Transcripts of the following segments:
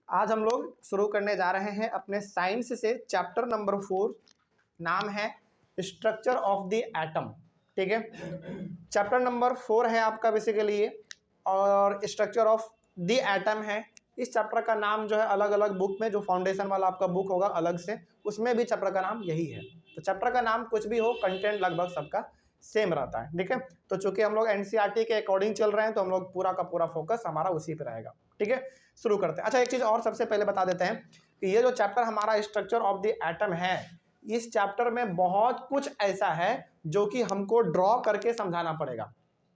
आज हम लोग शुरू करने जा रहे हैं अपने साइंस से चैप्टर नंबर 4। नाम है स्ट्रक्चर ऑफ द एटम। ठीक है, चैप्टर नंबर 4 है आपका बेसिकली ये, और स्ट्रक्चर ऑफ द एटम है। इस चैप्टर का नाम जो है अलग अलग बुक में, जो फाउंडेशन वाला आपका बुक होगा अलग से, उसमें भी चैप्टर का नाम यही है। तो चैप्टर का नाम कुछ भी हो, कंटेंट लगभग सबका सेम रहता है। ठीक है, तो चूंकि हम लोग एनसीईआरटी के अकॉर्डिंग चल रहे हैं तो हम लोग पूरा का पूरा फोकस हमारा उसी पे रहेगा। ठीक है, शुरू करते हैं। अच्छा, एक चीज और सबसे पहले बता देते हैं कि ये जो चैप्टर हमारा स्ट्रक्चर ऑफ द एटम है, इस चैप्टर में बहुत कुछ ऐसा है जो कि हमको ड्रॉ करके समझाना पड़ेगा,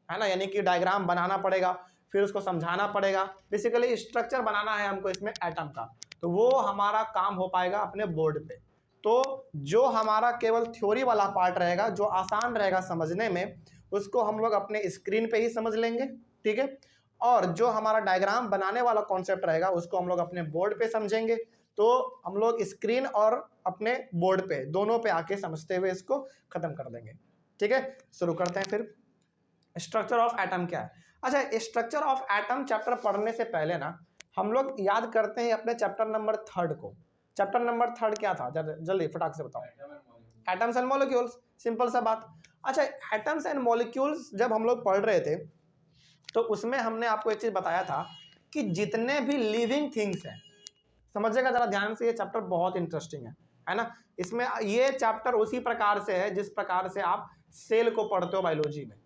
है ना। यानी कि डायग्राम बनाना पड़ेगा, फिर उसको समझाना पड़ेगा। बेसिकली स्ट्रक्चर बनाना है हमको इसमें एटम का, तो वो हमारा काम हो पाएगा अपने बोर्ड पे। तो जो हमारा केवल थ्योरी वाला पार्ट रहेगा, जो आसान रहेगा समझने में, उसको हम लोग अपने स्क्रीन पे ही समझ लेंगे। ठीक है, और जो हमारा डायग्राम बनाने वाला कॉन्सेप्ट रहेगा उसको हम लोग अपने बोर्ड पे समझेंगे। तो हम लोग स्क्रीन और अपने बोर्ड पे दोनों पे आके समझते हुए इसको खत्म कर देंगे। ठीक है, शुरू करते हैं फिर। स्ट्रक्चर ऑफ एटम क्या है? अच्छा, स्ट्रक्चर ऑफ एटम चैप्टर पढ़ने से पहले ना हम लोग याद करते हैं अपने चैप्टर नंबर 3 को। चैप्टर नंबर 3 क्या था? जल्दी फटाक से बताओ। एटम्स एंड मॉलिक्यूल्स, सिंपल सा बात। अच्छा, एटम्स एंड मॉलिक्यूल्स जब हम लोग पढ़ रहे थे तो उसमें हमने आपको एक चीज बताया था कि जितने भी लिविंग थिंग्स हैं, समझिएगा जरा ध्यान से, ये चैप्टर बहुत इंटरेस्टिंग है ना। इसमें ये चैप्टर उसी प्रकार से है जिस प्रकार से आप सेल को पढ़ते हो बायोलॉजी में।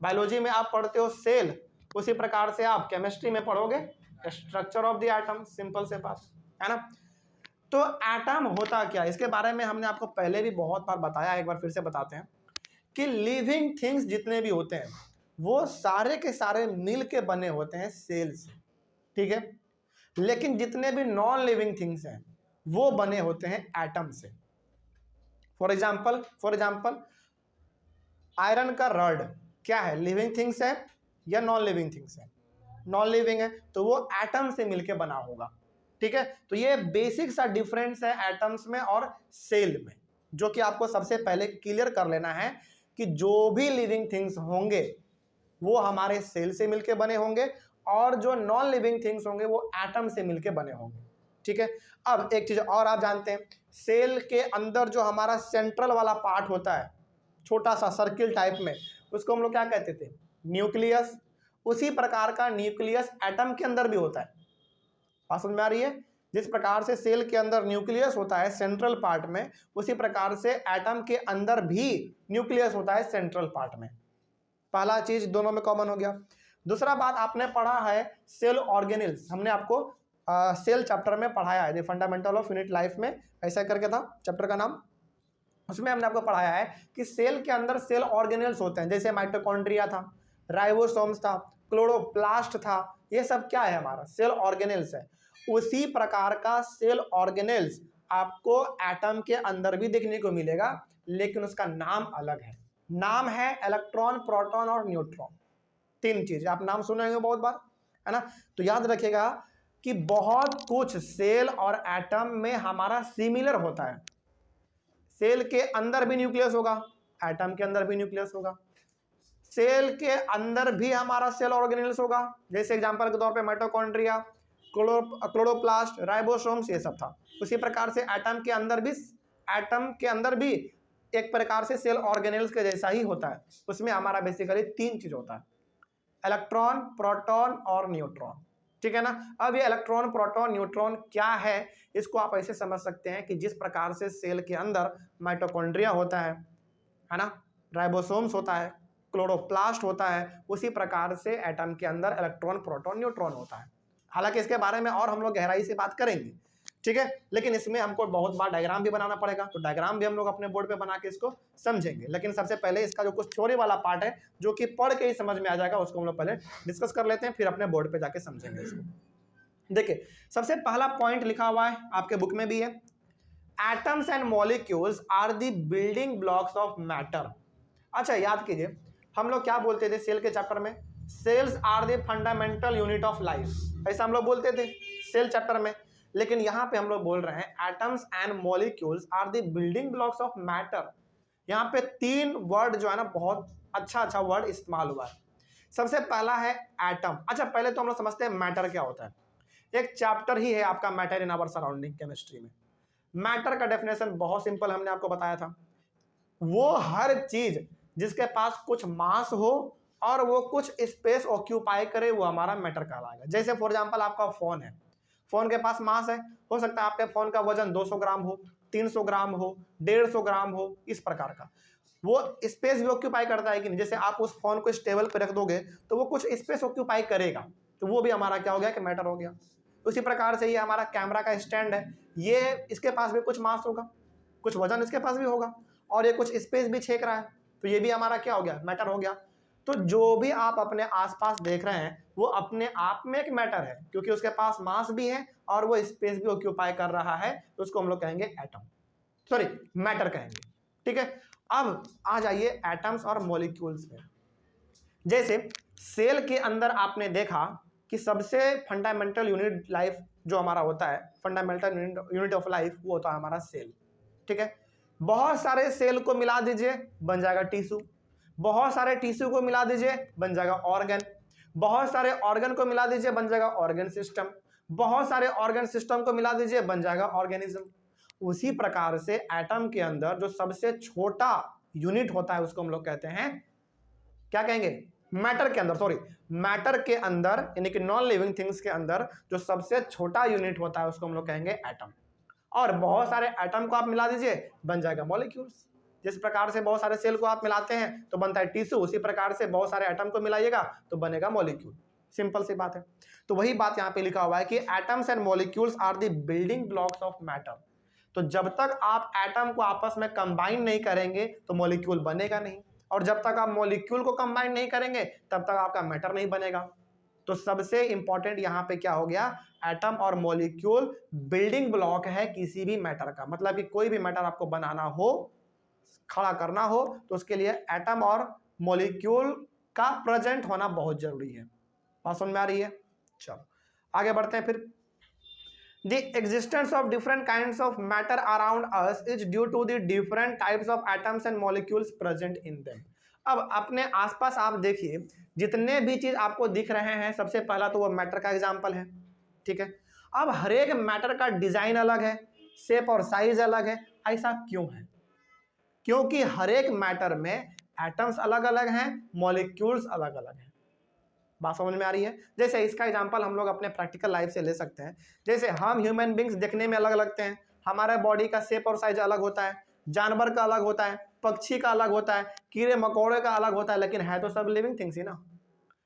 बायोलॉजी में आप पढ़ते हो सेल, उसी प्रकार से आप केमिस्ट्री में पढ़ोगे structure of the atom. Simple से बात है ना। तो एटम होता क्या, इसके बारे में हमने आपको पहले भी बहुत बार बताया, एक बार फिर से बताते हैं कि लिविंग थिंग्स जितने भी होते हैं वो सारे के सारे मिल के बने होते हैं सेल से। ठीक है, लेकिन जितने भी नॉन लिविंग थिंग्स हैं वो बने होते हैं एटम से। फॉर एग्जाम्पल आयरन का रॉड क्या है, लिविंग थिंग्स है या नॉन लिविंग थिंग्स है? नॉन लिविंग है, तो वो एटम से मिलके बना होगा। ठीक है, तो ये बेसिक सा डिफरेंस है एटम्स में और सेल में, जो कि आपको सबसे पहले क्लियर कर लेना है कि जो भी लिविंग थिंग्स होंगे वो हमारे सेल से मिलके बने होंगे, और जो नॉन लिविंग थिंग्स होंगे वो एटम से मिलके बने होंगे। ठीक है, अब एक चीज और आप जानते हैं, सेल के अंदर जो हमारा सेंट्रल वाला पार्ट होता है, छोटा सा सर्किल टाइप में, उसको हम लोग क्या कहते थे? न्यूक्लियस। उसी प्रकार का न्यूक्लियस एटम के अंदर भी होता है। बात समझ में आ रही है? जिस प्रकार से सेल के अंदर न्यूक्लियस होता है सेंट्रल पार्ट में, उसी प्रकार से एटम के अंदर भी न्यूक्लियस होता है सेंट्रल पार्ट में। पहला चीज दोनों में कॉमन हो गया। दूसरा बात आपने पढ़ा है सेल ऑर्गेनेल्स, हमने आपको सेल चैप्टर में पढ़ाया है, फंडामेंटल ऑफ यूनिट लाइफ में ऐसा करके था चैप्टर का नाम। उसमें हमने आपको पढ़ाया है कि सेल के अंदर सेल ऑर्गेनेल्स होते हैं, जैसे माइटोकॉन्ड्रिया था, राइबोसोम्स था, क्लोरोप्लास्ट था, ये सब क्या है? हमारा सेल ऑर्गेनेल्स है। उसी प्रकार का सेल ऑर्गेनेल्स आपको एटम के अंदर भी देखने को मिलेगा, लेकिन उसका नाम अलग है। नाम है इलेक्ट्रॉन, प्रोटॉन और न्यूट्रॉन। तीन चीज आप नाम सुने होंगे बहुत बार, है ना। तो याद रखिएगा कि बहुत कुछ सेल और एटम में हमारा सिमिलर होता है। सेल के अंदर भी न्यूक्लियस होगा, एटम के अंदर भी न्यूक्लियस होगा, सेल के अंदर भी हमारा सेल ऑर्गेनेल्स होगा, जैसे एग्जांपल के तौर पे माइटोकॉन्ड्रिया, क्लोरोप्लास्ट, राइबोसोम्स, ये सब था। उसी प्रकार से एटम के अंदर भी एक प्रकार से सेल ऑर्गेनेल्स के जैसा ही होता है। उसमें हमारा बेसिकली तीन चीज होता है, इलेक्ट्रॉन, प्रोटॉन और न्यूट्रॉन। ठीक है ना। अब ये इलेक्ट्रॉन, प्रोटॉन, न्यूट्रॉन क्या है, इसको आप ऐसे समझ सकते हैं कि जिस प्रकार से सेल के अंदर माइटोकॉन्ड्रिया होता है ना, राइबोसोम्स होता है, क्लोरोप्लास्ट होता है, उसी प्रकार से एटम के अंदर इलेक्ट्रॉन, प्रोटॉन, न्यूट्रॉन होता है। हालांकि इसके बारे में और हम लोग गहराई से बात करेंगे, ठीक है, लेकिन इसमें हमको बहुत बार डायग्राम भी बनाना पड़ेगा, तो डायग्राम भी हम लोग अपने बोर्ड पे बना के इसको समझेंगे। लेकिन सबसे पहले इसका जो कुछ थ्योरी वाला पार्ट है, जो कि पढ़ के ही समझ में आ जाएगा, उसको हम लोग पहले डिस्कस कर लेते हैं, फिर अपने बोर्ड पे जाके समझेंगे इसको। देखिए, सबसे पहला पॉइंट लिखा हुआ है आपके बुक में भी है, atoms and molecules are the building blocks of matter. अच्छा, याद कीजिए, हम लोग क्या बोलते थे सेल के चैप्टर में? Cells are the fundamental unit of life, ऐसा हम लोग बोलते थे सेल चैप्टर में। लेकिन यहां पे हम लोग बोल रहे हैं atoms and molecules are the building blocks of matter. यहां पे तीन वर्ड जो है ना, बहुत अच्छा वर्ड इस्तेमाल हुआ है। सबसे पहला है एटम। अच्छा, पहले तो हम लोग समझते हैं मैटर क्या होता है। एक चैप्टर ही है आपका matter in our surrounding chemistry में। मैटर का डेफिनेशन बहुत सिंपल हमने आपको बताया था, वो हर चीज जिसके पास कुछ मास हो और वो कुछ स्पेस ऑक्यूपाई करे वो हमारा मैटर कहलाएगा। जैसे फॉर एग्जांपल आपका फोन है, फोन के पास मास है, हो सकता है आपके फोन का वजन 200 ग्राम हो, 300 ग्राम हो, 150 ग्राम हो, इस प्रकार का। वो स्पेस भी ऑक्यूपाई करता है कि नहीं, जैसे आप उस फोन को इस टेबल पर रख दोगे तो वो कुछ स्पेस ऑक्यूपाई करेगा, तो वो भी हमारा क्या हो गया कि मैटर हो गया। उसी प्रकार से ये हमारा कैमरा का स्टैंड है, ये इसके पास भी कुछ मास होगा, कुछ वजन इसके पास भी होगा और ये कुछ स्पेस भी छेक रहा है, तो ये भी हमारा क्या हो गया, मैटर हो गया। तो जो भी आप अपने आसपास देख रहे हैं वो अपने आप में एक मैटर है, क्योंकि उसके पास मास भी है और वो स्पेस भी ऑक्यूपाई कर रहा है, तो उसको हम लोग कहेंगे एटम, सॉरी मैटर कहेंगे। ठीक है, अब आ जाइए एटम्स और मॉलिक्यूल्स में। जैसे सेल के अंदर आपने देखा कि सबसे फंडामेंटल यूनिट लाइफ जो हमारा होता है, फंडामेंटल यूनिट ऑफ लाइफ, वो होता है हमारा सेल। ठीक है, बहुत सारे सेल को मिला दीजिए बन जाएगा टिश्यू, बहुत सारे टिश्यू को मिला दीजिए बन जाएगा ऑर्गन, बहुत सारे ऑर्गन को मिला दीजिए बन जाएगा ऑर्गन सिस्टम, बहुत सारे ऑर्गन सिस्टम को मिला दीजिए बन जाएगा ऑर्गेनिज्म। उसी प्रकार से एटम के अंदर जो सबसे छोटा यूनिट होता है उसको हम लोग कहते हैं, क्या कहेंगे, मैटर के अंदर, सॉरी मैटर के अंदर यानी कि नॉन लिविंग थिंग्स के अंदर जो सबसे छोटा यूनिट होता है उसको हम लोग कहेंगे एटम। और बहुत सारे एटम को आप मिला दीजिए बन जाएगा मॉलिक्यूल्स। जिस प्रकार से बहुत सारे सेल को आप मिलाते हैं तो बनता है टिश्यू, उसी प्रकार से बहुत सारे एटम को मिलाइएगा तो बनेगा मॉलिक्यूल। सिंपल सी बात है। तो वही बात यहाँ पे लिखा हुआ है कि atoms and molecules are the building blocks of matter. तो जब तक आप एटम को आपस में कंबाइन नहीं करेंगे तो मॉलिक्यूल बनेगा नहीं, और जब तक आप मॉलिक्यूल को कंबाइन नहीं करेंगे तब तक आपका मैटर नहीं बनेगा। तो सबसे इंपॉर्टेंट यहाँ पे क्या हो गया, एटम और मॉलिक्यूल बिल्डिंग ब्लॉक है किसी भी मैटर का। मतलब कि कोई भी मैटर आपको बनाना हो, खड़ा करना हो, तो उसके लिए एटम और मॉलिक्यूल का प्रेजेंट होना बहुत जरूरी है। बात समझ में आ रही है? चलो आगे बढ़ते हैं फिर। The existence of different kinds of matter around us is due to the different types of atoms and molecules present in them. अब अपने आसपास आप देखिए जितने भी चीज आपको दिख रहे हैं, सबसे पहला तो वो मैटर का एग्जांपल है। ठीक है, अब हर एक मैटर का डिजाइन अलग है, शेप और साइज अलग है। ऐसा क्यों है? क्योंकि हर एक मैटर में एटम्स अलग अलग हैं, मॉलिक्यूल्स अलग अलग हैं। बात समझ में आ रही है? जैसे इसका एग्जांपल हम लोग अपने प्रैक्टिकल लाइफ से ले सकते हैं। जैसे हम ह्यूमन बींग्स देखने में अलग लगते हैं, हमारे बॉडी का शेप और साइज अलग होता है, जानवर का अलग होता है, पक्षी का अलग होता है, कीड़े मकोड़े का अलग होता है, लेकिन है तो सब लिविंग थिंग्स ही ना।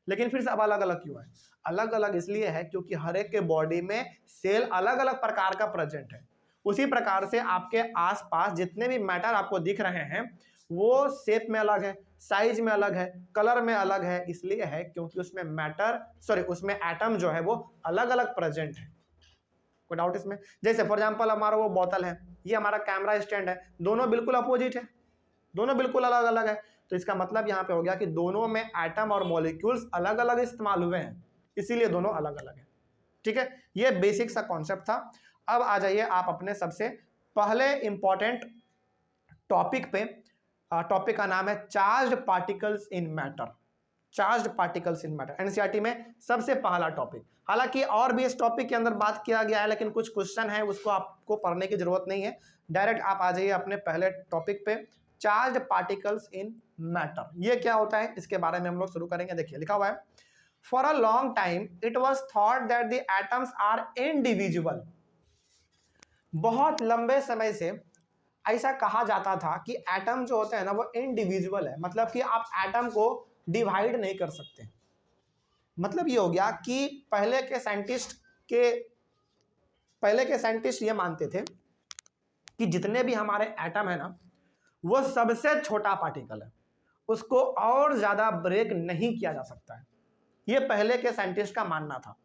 लेकिन फिर सब अलग अलग क्यों है? अलग अलग इसलिए है क्योंकि हर एक के बॉडी में सेल अलग अलग प्रकार का प्रेजेंट है। उसी प्रकार से आपके आसपास जितने भी मैटर आपको दिख रहे हैं वो शेप में अलग है, साइज में अलग है, कलर में अलग है। इसलिए है क्योंकि उसमें उसमें एटम जो है वो अलग अलग प्रेजेंट है। कोई डाउट इसमें? जैसे फॉर एग्जांपल हमारा वो बोतल है, ये हमारा कैमरा स्टैंड है, दोनों बिल्कुल अपोजिट है, दोनों बिल्कुल अलग अलग है। तो इसका मतलब यहाँ पे हो गया कि दोनों में एटम और मॉलिक्यूल्स अलग अलग इस्तेमाल हुए हैं, इसीलिए दोनों अलग अलग है। ठीक है, ये बेसिक सा कॉन्सेप्ट था। अब आ जाइए आप अपने सबसे पहले इंपॉर्टेंट टॉपिक पे। टॉपिक का नाम है charged particles in matter. Charged particles in matter NCERT में सबसे पहला टॉपिक। हालांकि और भी इस टॉपिक के अंदर बात किया गया है, लेकिन कुछ क्वेश्चन है उसको आपको पढ़ने की जरूरत नहीं है, डायरेक्ट आप आ जाइए अपने पहले टॉपिक पे, चार्ज्ड पार्टिकल्स इन मैटर। ये क्या होता है इसके बारे में हम लोग शुरू करेंगे। देखिए लिखा हुआ है, for a long time it was thought that the atoms are indivisible. बहुत लंबे समय से ऐसा कहा जाता था कि एटम जो होते हैं ना वो इनडिविजिबल है, मतलब कि आप एटम को डिवाइड नहीं कर सकते। मतलब ये हो गया कि पहले के साइंटिस्ट ये मानते थे कि जितने भी हमारे एटम है ना वो सबसे छोटा पार्टिकल है, उसको और ज्यादा ब्रेक नहीं किया जा सकता है। ये पहले के साइंटिस्ट का मानना था।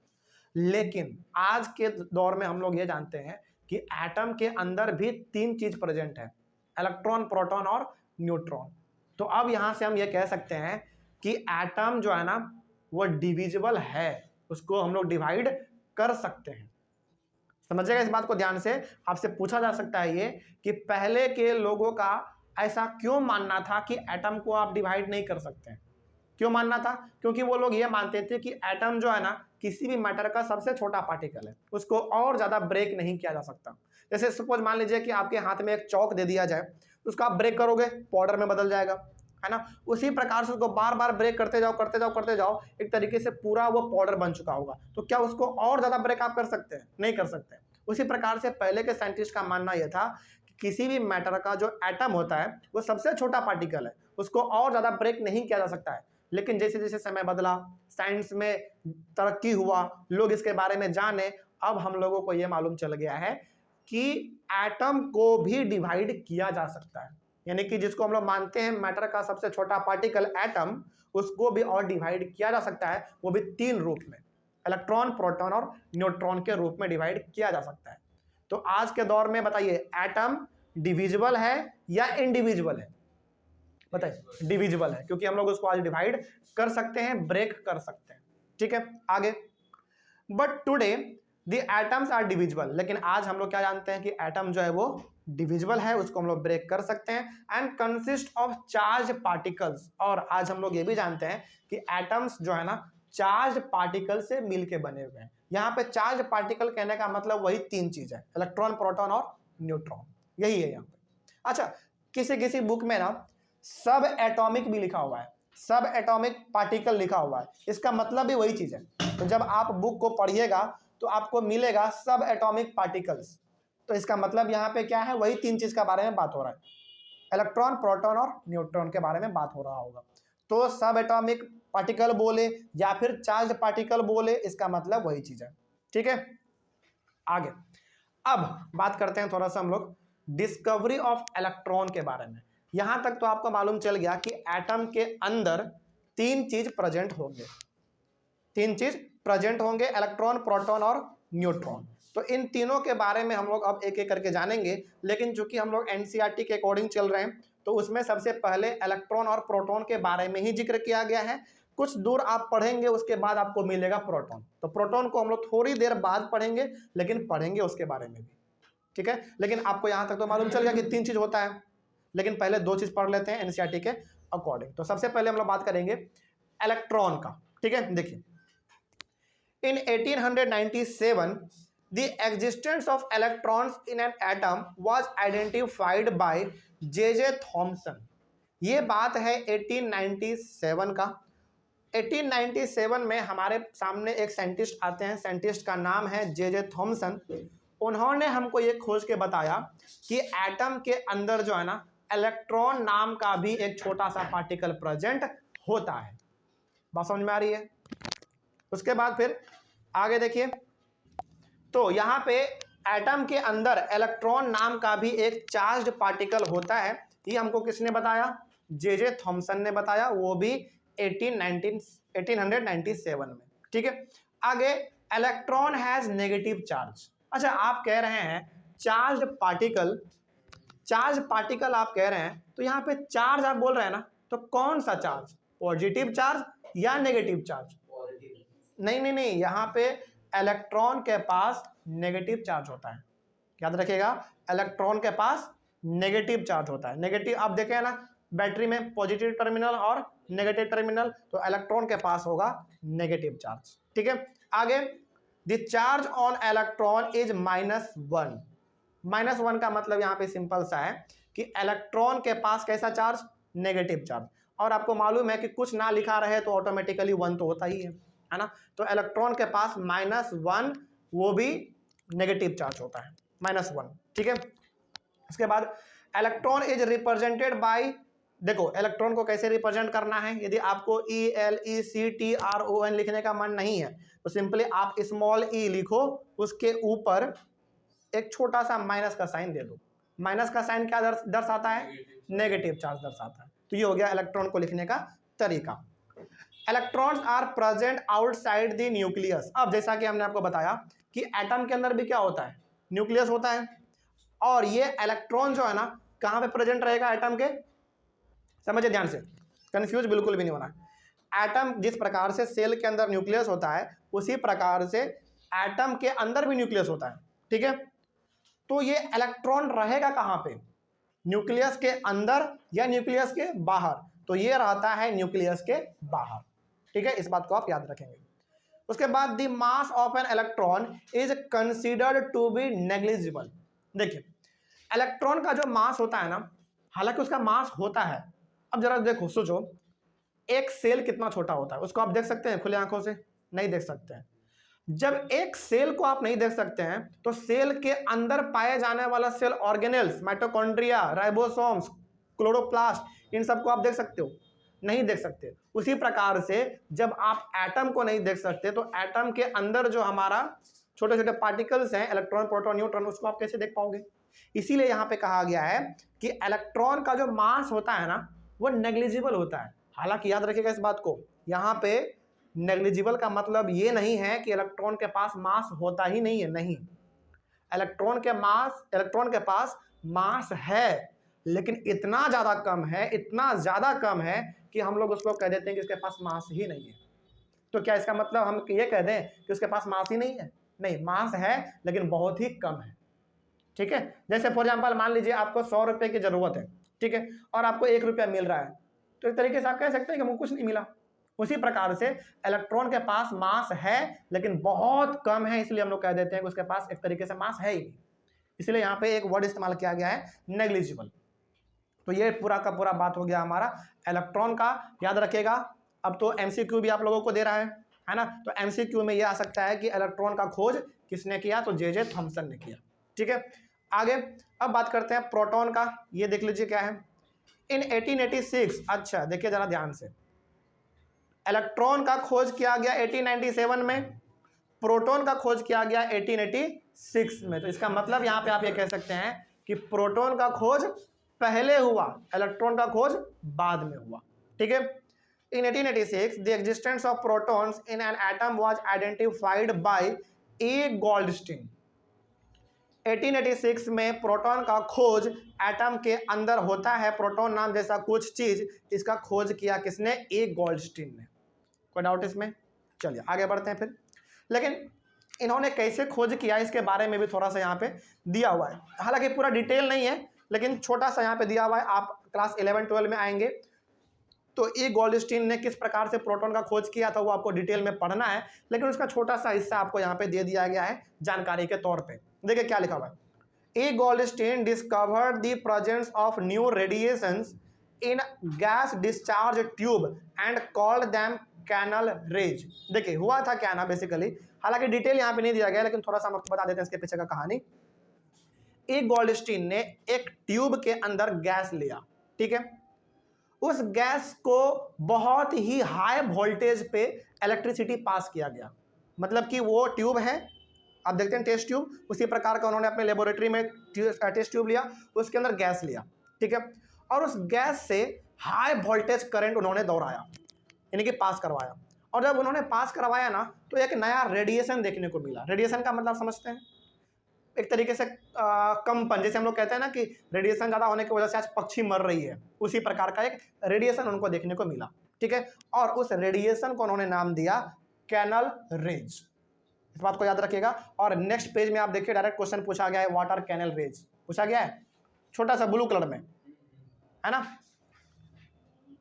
लेकिन आज के दौर में हम लोग ये जानते हैं कि एटम के अंदर भी तीन चीज प्रेजेंट है, इलेक्ट्रॉन, प्रोटॉन और न्यूट्रॉन। तो अब यहां से हम ये कह सकते हैं कि एटम जो है ना वो डिविजिबल है, उसको हम लोग डिवाइड कर सकते हैं। समझिएगा इस बात को ध्यान से। आपसे पूछा जा सकता है ये कि पहले के लोगों का ऐसा क्यों मानना था कि एटम को आप डिवाइड नहीं कर सकते हैं? क्यों मानना था? क्योंकि वो लोग ये मानते थे कि एटम जो है ना किसी भी मैटर का सबसे छोटा पार्टिकल है, उसको और ज़्यादा ब्रेक नहीं किया जा सकता। जैसे सपोज मान लीजिए कि आपके हाथ में एक चौक दे दिया जाए, उसको आप ब्रेक करोगे पाउडर में बदल जाएगा, है ना। उसी प्रकार से उसको बार बार ब्रेक करते जाओ करते जाओ करते जाओ, एक तरीके से पूरा वो पाउडर बन चुका होगा। तो क्या उसको और ज़्यादा ब्रेक आप कर सकते हैं? नहीं कर सकते। उसी प्रकार से पहले के साइंटिस्ट का मानना यह था कि किसी भी मैटर का जो एटम होता है वो सबसे छोटा पार्टिकल है, उसको और ज़्यादा ब्रेक नहीं किया जा सकता है। लेकिन जैसे जैसे समय बदला, साइंस में तरक्की हुआ, लोग इसके बारे में जाने, अब हम लोगों को यह मालूम चल गया है कि एटम को भी डिवाइड किया जा सकता है। यानी कि जिसको हम लोग मानते हैं मैटर का सबसे छोटा पार्टिकल एटम, उसको भी और डिवाइड किया जा सकता है, वो भी 3 रूप में, इलेक्ट्रॉन, प्रोटॉन और न्यूट्रॉन के रूप में डिवाइड किया जा सकता है। तो आज के दौर में बताइए, एटम डिविजिबल है या इनडिविजिबल है? बताइए। डिविजिबल है, क्योंकि हम लोग उसको आज डिवाइड कर सकते हैं, ब्रेक कर सकते हैं। ठीक है, आगे। But today the atoms are divisible, लेकिन आज हम लोग क्या जानते हैं कि एटम जो है वो डिविजिबल है, उसको हम लोग ब्रेक कर सकते हैं, and consist of charge particles. और आज हम लोग ये भी जानते हैं कि एटम्स जो है ना चार्ज पार्टिकल से मिलके बने हुए हैं। यहाँ पे चार्ज पार्टिकल कहने का मतलब वही 3 चीज है, इलेक्ट्रॉन, प्रोटॉन और न्यूट्रॉन, यही है यहाँ पे। अच्छा, किसी किसी बुक में ना सब एटॉमिक भी लिखा हुआ है, सब एटॉमिक पार्टिकल लिखा हुआ है, इसका मतलब भी वही चीज है। तो जब आप बुक को पढ़िएगा तो आपको मिलेगा सब एटॉमिक पार्टिकल्स, तो इसका मतलब यहाँ पे क्या है, वही 3 चीज के बारे में बात हो रहा है, इलेक्ट्रॉन, प्रोटॉन और न्यूट्रॉन के बारे में बात हो रहा होगा। तो सब एटॉमिक पार्टिकल बोले या फिर चार्ज पार्टिकल बोले, इसका मतलब वही चीज है। ठीक है, आगे। अब बात करते हैं थोड़ा सा हम लोग डिस्कवरी ऑफ इलेक्ट्रॉन के बारे में। यहां तक तो आपको मालूम चल गया कि एटम के अंदर 3 चीज प्रेजेंट होंगे, 3 चीज प्रेजेंट होंगे, इलेक्ट्रॉन, प्रोटॉन और न्यूट्रॉन। तो इन तीनों के बारे में हम लोग अब एक एक करके जानेंगे, लेकिन चूंकि हम लोग एनसीईआरटी के अकॉर्डिंग चल रहे हैं तो उसमें सबसे पहले इलेक्ट्रॉन और प्रोटॉन के बारे में ही जिक्र किया गया है। कुछ दूर आप पढ़ेंगे उसके बाद आपको मिलेगा प्रोटॉन, तो प्रोटॉन को हम लोग थोड़ी देर बाद पढ़ेंगे, लेकिन पढ़ेंगे उसके बारे में भी। ठीक है, लेकिन आपको यहां तक तो मालूम चल गया कि 3 चीज होता है, लेकिन पहले 2 चीज पढ़ लेते हैं एनसीईआरटी के अकॉर्डिंग। तो सबसे पहले हम लोग बात करेंगे इलेक्ट्रॉन का। ठीक है, देखिए, in 1897 the existence of electrons in an atom was identified by J.J. Thomson। ये बात है 1897 का। 1897 में हमारे सामने एक साइंटिस्ट आते हैं, साइंटिस्ट का नाम है J.J. थॉमसन। उन्होंने हमको ये खोज के बताया कि एटम के अंदर जो है ना इलेक्ट्रॉन नाम का भी एक छोटा सा पार्टिकल प्रेजेंट होता है। बात समझ में आ रही है? उसके बाद फिर आगे देखिए, तो यहाँ पे एटम के अंदर इलेक्ट्रॉन नाम का भी एक चार्ज पार्टिकल होता है। ये हमको किसने बताया? J.J. थॉमसन ने बताया, वो भी 1897 में। ठीक है, आगे इलेक्ट्रॉन हैज नेगेटिव चार्ज। अच्छा, आप कह रहे हैं चार्ज पार्टिकल आप कह रहे हैं, तो यहाँ पे चार्ज आप बोल रहे हैं ना, तो कौन सा चार्ज, पॉजिटिव चार्ज या नेगेटिव चार्ज? नहीं, यहाँ पे इलेक्ट्रॉन के पास नेगेटिव चार्ज होता है, याद रखिएगा, इलेक्ट्रॉन के पास नेगेटिव चार्ज होता है। नेगेटिव आप देखें ना, बैटरी में पॉजिटिव टर्मिनल और नेगेटिव टर्मिनल, तो इलेक्ट्रॉन के पास होगा नेगेटिव चार्ज। ठीक है, आगे the charge on electron is -1। -1 का मतलब यहाँ पे सिंपल सा है कि इलेक्ट्रॉन के पास कैसा चार्ज? Negative charge. और आपको मालूम है कि कुछ ना लिखा रहे तो ऑटोमेटिकली 1 तो होता ही है ना। तो इलेक्ट्रॉन के पास -1, वो भी नेगेटिव चार्ज होता है, -1। ठीक है, उसके बाद इलेक्ट्रॉन इज रिप्रेजेंटेड बाय, देखो इलेक्ट्रॉन को कैसे रिप्रेजेंट करना है। यदि आपको ELECTRON लिखने का मन नहीं है तो सिंपली आप स्मॉल e लिखो, उसके ऊपर एक छोटा सा माइनस का साइन दे दो। माइनस का साइन क्या दर्शाता है? नेगेटिव चार्ज दर्शाता है। तो ये हो गया इलेक्ट्रॉन को लिखने का तरीका। Electrons are present outside the nucleus. अब जैसा कि हमने आपको बताया कि एटम के अंदर भी क्या होता है? न्यूक्लियस होता है, और ये इलेक्ट्रॉन जो है ना कहाँ पे प्रेजेंट रहेगा एटम के? समझिए ध्यान से, कंफ्यूज बिल्कुल भी नहीं होना। एटम जिस प्रकार से सेल के अंदर न्यूक्लियस होता है, उसी प्रकार से एटम के अंदर भी न्यूक्लियस होता है। ठीक है, तो ये इलेक्ट्रॉन रहेगा कहाँ पे? न्यूक्लियस के अंदर या न्यूक्लियस के बाहर? तो ये रहता है न्यूक्लियस के बाहर। ठीक है, इस बात को आप याद रखेंगे। उसके बाद the mass of an electron is considered to be negligible. देखिए इलेक्ट्रॉन का जो मास होता है ना, हालांकि उसका मास होता है, अब जरा देखो सोचो, एक सेल कितना छोटा होता है, उसको आप देख सकते हैं खुले आंखों से? नहीं देख सकते हैं। जब एक सेल को आप नहीं देख सकते हैं तो सेल के अंदर पाए जाने वाला cell organelles, mitochondria, ribosomes, chloroplast, इन सबको आप देख सकते हो? नहीं देख सकते। उसी प्रकार से जब आप एटम को नहीं देख सकते तो एटम के अंदर जो हमारा छोटे छोटे पार्टिकल्स हैं, इलेक्ट्रॉन, प्रोटॉन, न्यूट्रॉन, उसको आप कैसे देख पाओगे? इसीलिए यहां पे कहा गया है कि इलेक्ट्रॉन का जो मास होता है ना, वो नेग्लिजिबल होता है। हालांकि याद रखिएगा इस बात को, यहां पे नेग्लिजिबल का मतलब ये नहीं है कि इलेक्ट्रॉन के पास मास होता ही नहीं है, नहीं। इलेक्ट्रॉन के पास मास है, लेकिन इतना ज्यादा कम है, इतना ज्यादा कम है कि हम लोग उसको कह देते हैं कि उसके पास मास ही नहीं है। तो क्या इसका मतलब हम ये कह दें कि उसके पास मास ही नहीं है? नहीं, मास है लेकिन बहुत ही कम है। ठीक है, जैसे फॉर एग्जांपल मान लीजिए आपको 100 रुपए की जरूरत है, ठीक है, और आपको 1 रुपया मिल रहा है, तो एक तरीके से आप कह सकते हैं कि मुझे कुछ नहीं मिला। उसी प्रकार से इलेक्ट्रॉन के पास मास है लेकिन बहुत कम है, इसलिए हम लोग कह देते हैं कि उसके पास एक तरीके से मास है ही नहीं। इसलिए यहाँ पे एक वर्ड इस्तेमाल किया गया है, नेग्लिजिबल। तो ये पूरा का पूरा बात हो गया हमारा इलेक्ट्रॉन का। याद रखिएगा, अब तो एमसीक्यू भी आप लोगों को दे रहा है ना? तो एमसीक्यू में ये आ सकता है कि इलेक्ट्रॉन का खोज किसने किया? तो जे थॉमसन ने किया। ठीक है, आगे अब बात करते हैं प्रोटॉन का। ये देख लीजिए क्या है, इन 1886, अच्छा देखिए जरा ध्यान से, इलेक्ट्रॉन का खोज किया गया 1897 में, प्रोटॉन का खोज किया गया 1886 में। तो इसका मतलब यहां पे आप ये कह सकते हैं कि प्रोटॉन का खोज पहले हुआ, इलेक्ट्रॉन का खोज बाद में हुआ। ठीक है, इन 1886 the existence of protons in an atom was identified by A Goldstein. 1886 में प्रोटॉन का खोज एटम के अंदर होता है, प्रोटॉन नाम जैसा कुछ चीज, इसका खोज किया किसने? ए गोल्डस्टीन ने। कोई डाउट इसमें? चलिए आगे बढ़ते हैं फिर। लेकिन इन्होंने कैसे खोज किया इसके बारे में भी थोड़ा सा यहाँ पे दिया हुआ है, हालांकि पूरा डिटेल नहीं है लेकिन छोटा सा यहाँ पे दिया हुआ है। आप क्लास 11-12 में आएंगे तो ए गोल्डस्टीन ने किस प्रकार से प्रोटॉन का खोज किया था वो आपको डिटेल में पढ़ना है, लेकिन उसका छोटा सा हिस्सा आपको यहाँ पे दे दिया गया है जानकारी के तौर पे। देखिए क्या लिखा हुआ है, A Goldstein discovered the presence of new radiations in gas discharge tube and called them canal rays. देखिए हुआ था क्या ना बेसिकली, हालांकि डिटेल यहाँ पे नहीं दिया गया लेकिन थोड़ा सा हम आपको बता देते हैं इसके पीछे का कहानी। ए गोल्डस्टीन ने एक ट्यूब के अंदर गैस लिया, ठीक है, उस गैस को बहुत ही हाई वोल्टेज पे इलेक्ट्रिसिटी पास किया गया। मतलब कि वो ट्यूब है, आप देखते हैं टेस्ट ट्यूब, उसी प्रकार का उन्होंने अपने लेबोरेटरी में टेस्ट ट्यूब लिया, उसके अंदर गैस लिया, ठीक है, और उस गैस से हाई वोल्टेज करंट उन्होंने दौड़ाया, यानी कि पास करवाया। और जब उन्होंने पास करवाया ना तो एक नया रेडिएशन देखने को मिला। रेडिएशन का मतलब समझते हैं, एक तरीके से कंपन, जैसे हम लोग कहते हैं ना कि रेडिएशन ज़्यादा होने की वजह से आज पक्षी मर रही है, उसी प्रकार का एक रेडिएशन उनको देखने को मिला। ठीक है, और उस रेडिएशन को उन्होंने नाम दिया कैनल रेज। इस बात को याद रखिएगा। और नेक्स्ट पेज में आप देखिए डायरेक्ट क्वेश्चन पूछा गया है, व्हाट आर कैनल रेज, पूछा गया है, छोटा सा ब्लू कलर में है ना,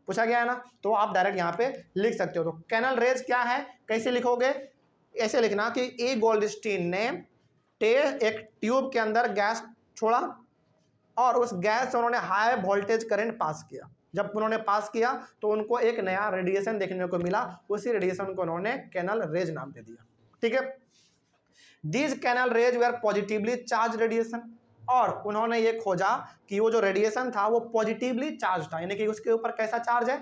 पूछा गया है ना, तो आप डायरेक्ट यहाँ पे लिख सकते हो। तो कैनल रेज क्या है, कैसे लिखोगे? ऐसे लिखना कि ए गोल्डस्टीन ने एक ट्यूब के अंदर गैस छोड़ा और उस गैस से उन्होंने हाई वोल्टेज करंट पास किया। जब उन्होंने पास किया तो उनको एक नया रेडिएशन देखने को मिला, उसी रेडिएशन को उन्होंने कैनल रेज नाम दे दिया। ठीक है, these canal rays were positively charge radiation, और उन्होंने ये खोजा कि वो जो रेडिएशन था वो पॉजिटिवली चार्ज था, यानी कि उसके ऊपर कैसा चार्ज है?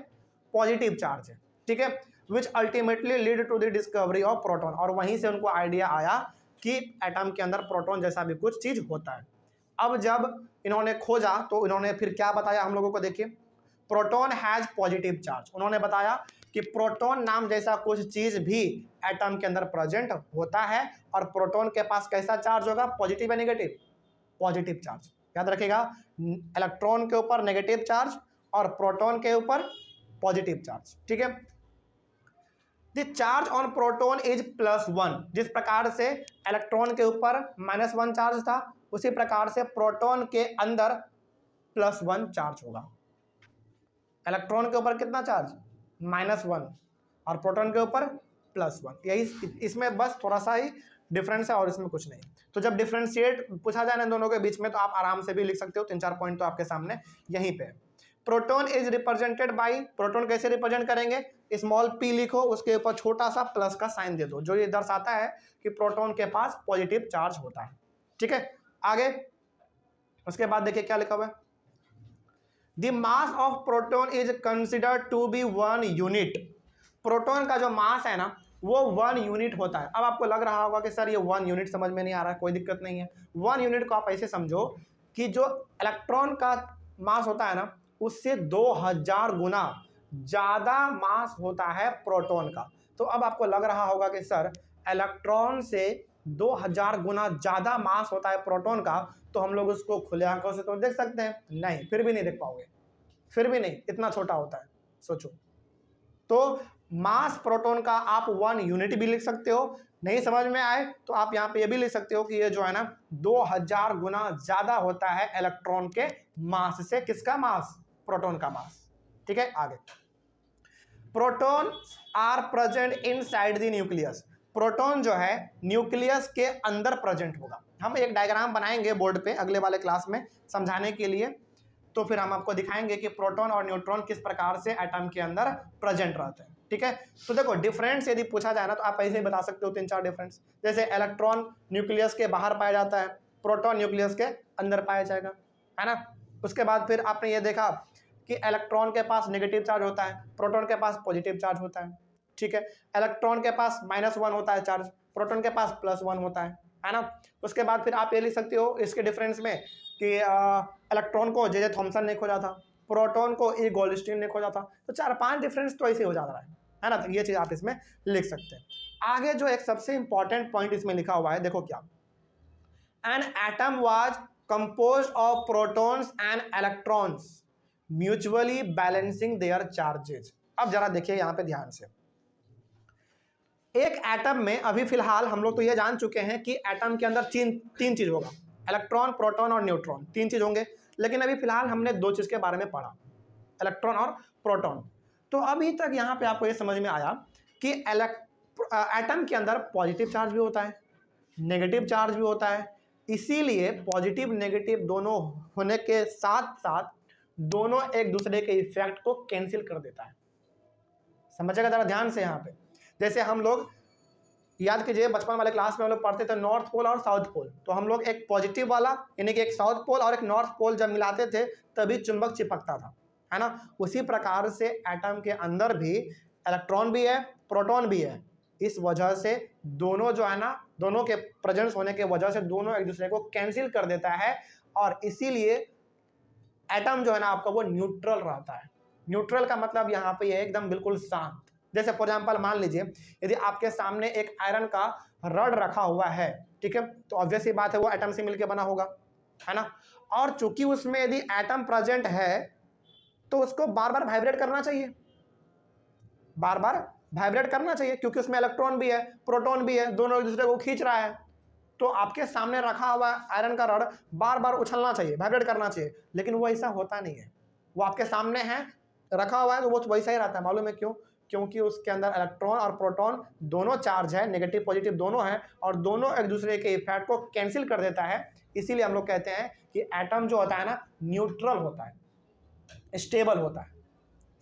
पॉजिटिव चार्ज है। ठीक है, which ultimately lead to the discovery of proton, और वहीं से उनको आइडिया आया कि एटम के अंदर प्रोटॉन जैसा भी कुछ चीज होता है। अब जब इन्होंने खोजा तो इन्होंने फिर क्या बताया हम लोगों को, देखिए, प्रोटॉन हैज पॉजिटिव चार्ज। उन्होंने बताया कि प्रोटॉन नाम जैसा कुछ चीज भी एटम के अंदर प्रेजेंट होता है, और प्रोटॉन के पास कैसा चार्ज होगा? पॉजिटिव या नेगेटिव? Positive charge. याद रखिएगा, इलेक्ट्रॉन के ऊपर नेगेटिव चार्ज और प्रोटॉन के ऊपर पॉजिटिव चार्ज। ठीक है, the charge on proton is +1। जिस प्रकार से इलेक्ट्रॉन के ऊपर -1 चार्ज था, उसी प्रकार से प्रोटॉन के अंदर +1 चार्ज होगा। इलेक्ट्रॉन के ऊपर कितना चार्ज? -1, और प्रोटॉन के ऊपर +1, यही इसमें बस थोड़ा सा ही डिफरेंस है और इसमें कुछ नहीं। तो जब डिफरेंशिएट पूछा जाए ना दोनों के बीच में तो आप आराम से भी लिख सकते हो, 3-4 पॉइंट तो आपके सामने यहीं पे। Proton is represented by, proton कैसे रिप्रेजेंट करेंगे, स्मॉल p लिखो, उसके ऊपर छोटा सा प्लस का साइन दे दो, जो ये दर्शाता है कि प्रोटॉन के पास पॉजिटिव चार्ज होता है। ठीक है, आगे उसके बाद देखिए क्या लिखा हुआ है, the mass of proton is considered to be 1 unit. Proton का जो मास है ना वो 1 यूनिट होता है। अब आपको लग रहा होगा कि सर ये 1 यूनिट समझ में नहीं आ रहा है, कोई दिक्कत नहीं है। 1 यूनिट को आप ऐसे समझो कि जो इलेक्ट्रॉन का मास होता है ना उससे 2000 गुना ज्यादा मास होता है प्रोटॉन का। तो अब आपको लग रहा होगा कि सर इलेक्ट्रॉन से 2000 गुना ज्यादा मास होता है प्रोटॉन का, तो हम लोग उसको खुले आंखों से तो देख सकते हैं? नहीं, फिर भी नहीं देख पाओगे, फिर भी नहीं, इतना छोटा होता है, सोचो। तो मास प्रोटॉन का आप 1 यूनिट भी लिख सकते हो, नहीं समझ में आए तो आप यहाँ पे ये भी लिख सकते हो कि ये जो है ना 2000 गुना ज्यादा होता है इलेक्ट्रॉन के मास से। किसका मास? प्रोटॉन का मास। ठीक है, आगे proton are present inside the nucleus. Proton जो है न्यूक्लियस के अंदर प्रेजेंट होगा। हम एक डायग्राम बनाएंगे बोर्ड पे अगले वाले क्लास में समझाने के लिए, तो फिर हम आपको दिखाएंगे कि प्रोटॉन और न्यूट्रॉन किस प्रकार से एटम के अंदर प्रेजेंट रहते हैं। ठीक है, तो देखो डिफरेंस यदि पूछा जाए ना तो आप ऐसे ही बता सकते हो 3-4 डिफरेंस। जैसे इलेक्ट्रॉन न्यूक्लियस के बाहर पाया जाता है, प्रोटॉन न्यूक्लियस के अंदर पाया जाएगा, है ना। उसके बाद फिर आपने ये देखा कि इलेक्ट्रॉन के पास नेगेटिव चार्ज होता है, प्रोटॉन के पास पॉजिटिव चार्ज होता है। ठीक है, इलेक्ट्रॉन के पास -1 होता है चार्ज, प्रोटॉन के पास +1 होता है ना। उसके बाद फिर आप ये लिख सकते हो इसके डिफरेंस में कि इलेक्ट्रॉन को जे थॉमसन ने खोजा था, प्रोटॉन को ई गोल्डस्टीन ने खोजा था। तो 4-5 डिफरेंस तो ऐसे हो जा रहा है ना। तो ये चीज आप इसमें लिख सकते हैं। आगे जो एक सबसे इंपॉर्टेंट पॉइंट इसमें लिखा हुआ है, देखो क्या, an atom was composed of protons and electrons mutually balancing their charges. अब जरा देखिए यहां पे ध्यान से, एक एटम में अभी फिलहाल हम लोग तो ये जान चुके हैं कि एटम के अंदर तीन चीज होगा, इलेक्ट्रॉन, प्रोटॉन और न्यूट्रॉन, 3 चीज होंगे। लेकिन अभी फिलहाल हमने 2 चीज के बारे में पढ़ा, इलेक्ट्रॉन और प्रोटॉन। तो अभी तक यहाँ पे आपको ये समझ में आया कि एटम के अंदर पॉजिटिव चार्ज भी होता है, नेगेटिव चार्ज भी होता है। इसीलिए पॉजिटिव नेगेटिव दोनों होने के साथ साथ दोनों एक दूसरे के इफेक्ट को कैंसिल कर देता है। समझेगा जरा ध्यान से। यहाँ पे जैसे हम लोग याद कीजिए बचपन वाले क्लास में हम लोग पढ़ते थे नॉर्थ पोल और साउथ पोल, तो हम लोग एक पॉजिटिव वाला यानी कि एक साउथ पोल और एक नॉर्थ पोल जब मिलाते थे तभी चुंबक चिपकता था, है ना। उसी प्रकार से एटम के अंदर भी इलेक्ट्रॉन भी है, प्रोटॉन भी है। इस वजह से दोनों जो है ना, दोनों के प्रेजेंस होने के वजह से दोनों एक दूसरे को कैंसिल कर देता है, और इसीलिए एटम जो है ना आपका वो न्यूट्रल रहता है। न्यूट्रल का मतलब यहाँ पे है एकदम बिल्कुल शांत। जैसे फॉर एग्जांपल मान लीजिए यदि आपके सामने एक आयरन का रड रखा हुआ है, ठीक है, तो ऑब्वियस ही बात है वो एटम से मिलकर बना होगा, है ना। और चूंकि उसमें यदि एटम प्रेजेंट है तो उसको बार बार वाइब्रेट करना चाहिए, बार बार वाइब्रेट करना चाहिए, क्योंकि उसमें इलेक्ट्रॉन भी है, प्रोटॉन भी है, दोनों एक दूसरे को खींच रहा है। तो आपके सामने रखा हुआ आयरन का रड बार बार उछलना चाहिए, वाइब्रेट करना चाहिए, लेकिन वो ऐसा होता नहीं है। वो आपके सामने है, रखा हुआ है, तो वो वैसा ही रहता है। मालूम है क्यों? क्योंकि उसके अंदर इलेक्ट्रॉन और प्रोटॉन दोनों चार्ज है, नेगेटिव पॉजिटिव दोनों है, और दोनों एक दूसरे के इफेक्ट को कैंसिल कर देता है। इसीलिए हम लोग कहते हैं कि एटम जो होता है ना न्यूट्रल होता है, स्टेबल होता है।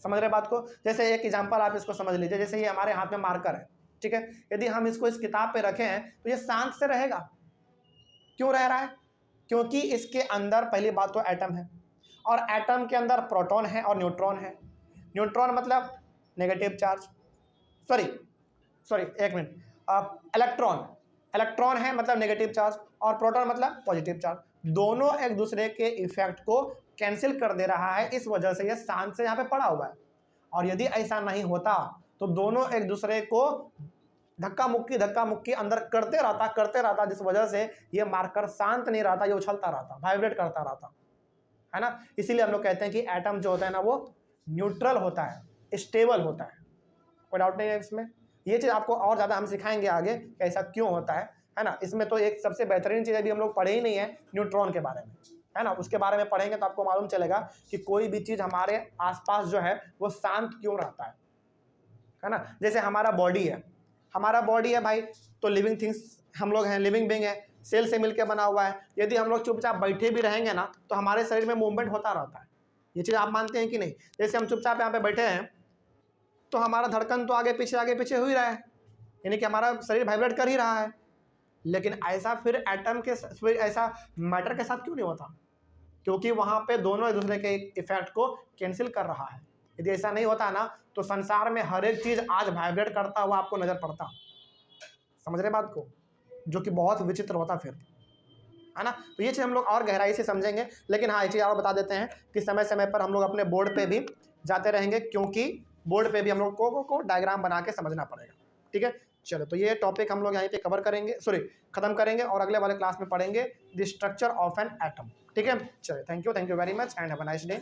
समझ रहे बात को? जैसे एक एग्जांपल आप इसको समझ लीजिए, जैसे ये हमारे हाथ में मार्कर है, ठीक है, यदि हम इसको इस किताब पे रखे हैं तो ये शांत से रहेगा। क्यों रह रहा है? क्योंकि इसके अंदर पहली बात तो एटम है, और एटम के अंदर प्रोटॉन है और न्यूट्रॉन है। न्यूट्रॉन मतलब नेगेटिव चार्ज, सॉरी एक मिनट, इलेक्ट्रॉन है मतलब नेगेटिव चार्ज, और प्रोटॉन मतलब पॉजिटिव चार्ज। दोनों एक दूसरे के इफेक्ट को कैंसिल कर दे रहा है, इस वजह से यह शांत से यहाँ पे पड़ा हुआ है। और यदि ऐसा नहीं होता तो दोनों एक दूसरे को धक्का मुक्की अंदर करते रहता, जिस वजह से ये मार्कर शांत नहीं रहता, ये उछलता रहता, वाइब्रेट करता रहता, है ना। इसीलिए हम लोग कहते हैं कि एटम जो होता है ना वो न्यूट्रल होता है, स्टेबल होता है। कोई डाउट नहीं है इसमें। ये चीज़ आपको और ज़्यादा हम सिखाएंगे आगे कि ऐसा क्यों होता है ना। इसमें तो एक सबसे बेहतरीन चीज़ अभी हम लोग पढ़े ही नहीं है न्यूट्रॉन के बारे में, है ना। उसके बारे में पढ़ेंगे तो आपको मालूम चलेगा कि कोई भी चीज़ हमारे आसपास जो है वो शांत क्यों रहता है ना। जैसे हमारा बॉडी है, हमारा बॉडी है भाई, तो लिविंग थिंग्स हम लोग हैं, लिविंग बींग है, सेल से मिलकर बना हुआ है। यदि हम लोग चुपचाप बैठे भी रहेंगे ना तो हमारे शरीर में मूवमेंट होता रहता है। ये चीज़ आप मानते हैं कि नहीं? जैसे हम चुपचाप यहाँ पे बैठे हैं तो हमारा धड़कन तो आगे पीछे हो ही रहा है, यानी कि हमारा शरीर वाइब्रेट कर ही रहा है। लेकिन ऐसा फिर एटम के फिर ऐसा मैटर के साथ क्यों नहीं होता? क्योंकि वहाँ पे दोनों एक दूसरे के इफेक्ट को कैंसिल कर रहा है। यदि ऐसा नहीं होता ना तो संसार में हर एक चीज़ आज वाइब्रेट करता हुआ आपको नजर पड़ता। समझ रहे बात को? जो कि बहुत विचित्र होता फिर, है ना। तो ये चीज़ हम लोग और गहराई से समझेंगे। लेकिन हाँ, ये चीज़ और बता देते हैं कि समय समय पर हम लोग अपने बोर्ड पे भी जाते रहेंगे, क्योंकि बोर्ड पे भी हम लोग को डायग्राम बना के समझना पड़ेगा। ठीक है, चलो तो ये टॉपिक हम लोग यहीं पे कवर करेंगे, सॉरी खत्म करेंगे, और अगले वाले क्लास में पढ़ेंगे the structure of an atom. ठीक है, चलो thank you very much and have a nice day.